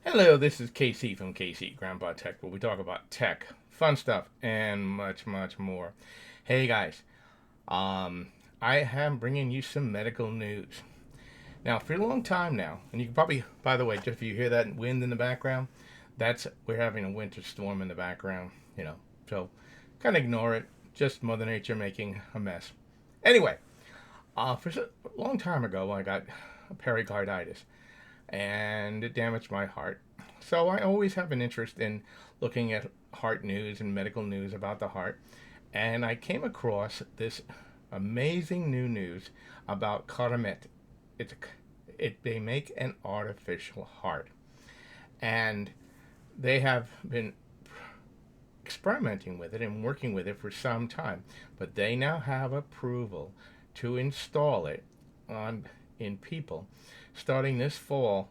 Hello, this is KC from KC Grandpa Tech, where we talk about tech, fun stuff, and much, much more. Hey guys, um, I am bringing you some medical news. Now, for a long time now, and you can probably, by the way, just if you hear that wind in the background, that's we're having a winter storm in the background, so kind of ignore it. Just Mother Nature making a mess. Anyway, for a long time ago, I got pericarditis and it damaged my heart. So I always have an interest in looking at heart news and medical news about the heart. And I came across this amazing new news about Carmet. They make an artificial heart, and they have been experimenting with it and working with it for some time. But they now have approval to install it on in people starting this fall,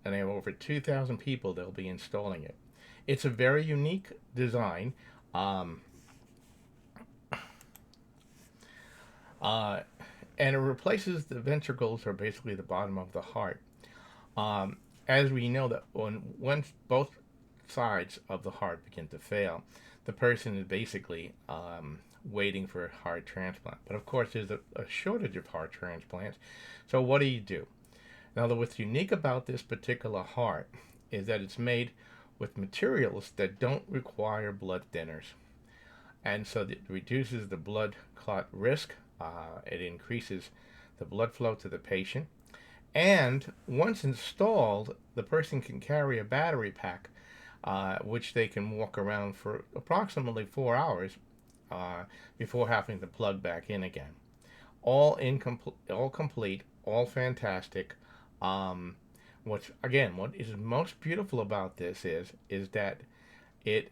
and they have over 2,000 people that'll be installing it. It's a very unique design. Um, uh, and it replaces the ventricles, or basically the bottom of the heart. As we know that once both sides of the heart begin to fail, the person is basically waiting for a heart transplant. But of course, there's a shortage of heart transplants. So what do? Now, what's unique about this particular heart is that it's made with materials that don't require blood thinners. And so it reduces the blood clot risk. It increases the blood flow to the patient. And once installed, the person can carry a battery pack, which they can walk around for approximately 4 hours before having to plug back in again. All complete, all fantastic. Um, what is most beautiful about this is that it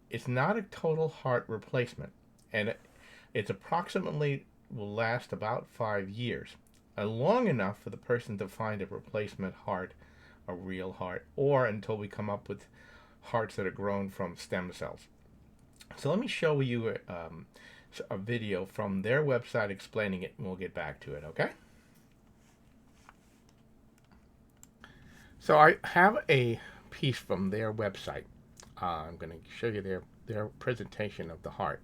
it's not a total heart replacement, and it's approximately will last about 5 years, long enough for the person to find a replacement heart, a real heart, or until we come up with hearts that are grown from stem cells. So let me show you a video from their website explaining it, and we'll get back to it. Okay. So I have a piece from their website. I'm going to show you their presentation of the heart.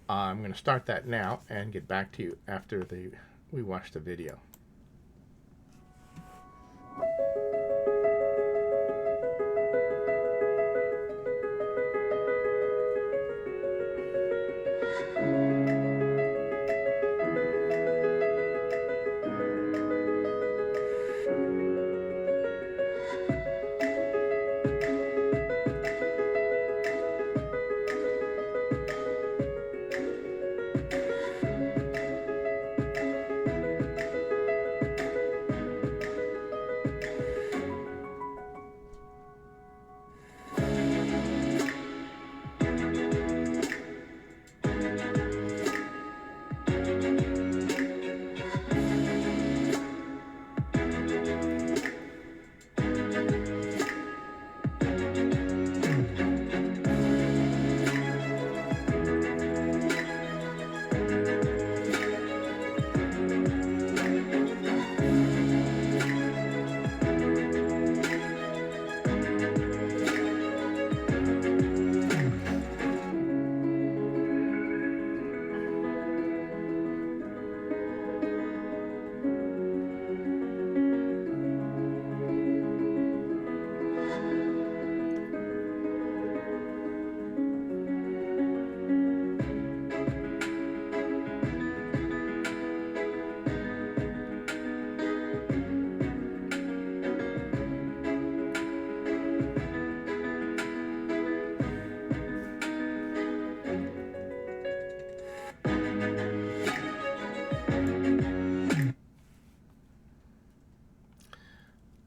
I'm going to start that now and get back to you after we watch the video.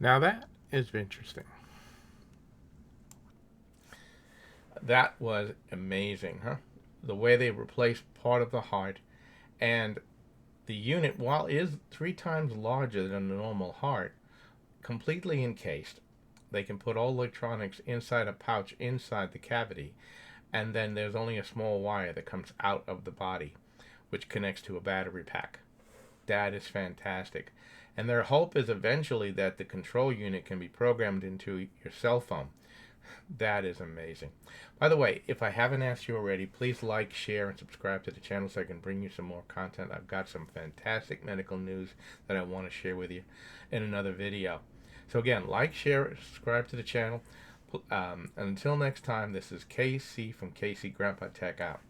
Now that is interesting. That was amazing, huh? The way they replaced part of the heart, and the unit, while is 3 times larger than a normal heart, completely encased. They can put all electronics inside a pouch inside the cavity, and then there's only a small wire that comes out of the body, which connects to a battery pack. That is fantastic. And their hope is eventually that the control unit can be programmed into your cell phone. That is amazing. By the way, if I haven't asked you already, please like, share, and subscribe to the channel so I can bring you some more content. I've got some fantastic medical news that I want to share with you in another video. So again, like, share, subscribe to the channel. Until next time, this is KC from KC Grandpa Tech out.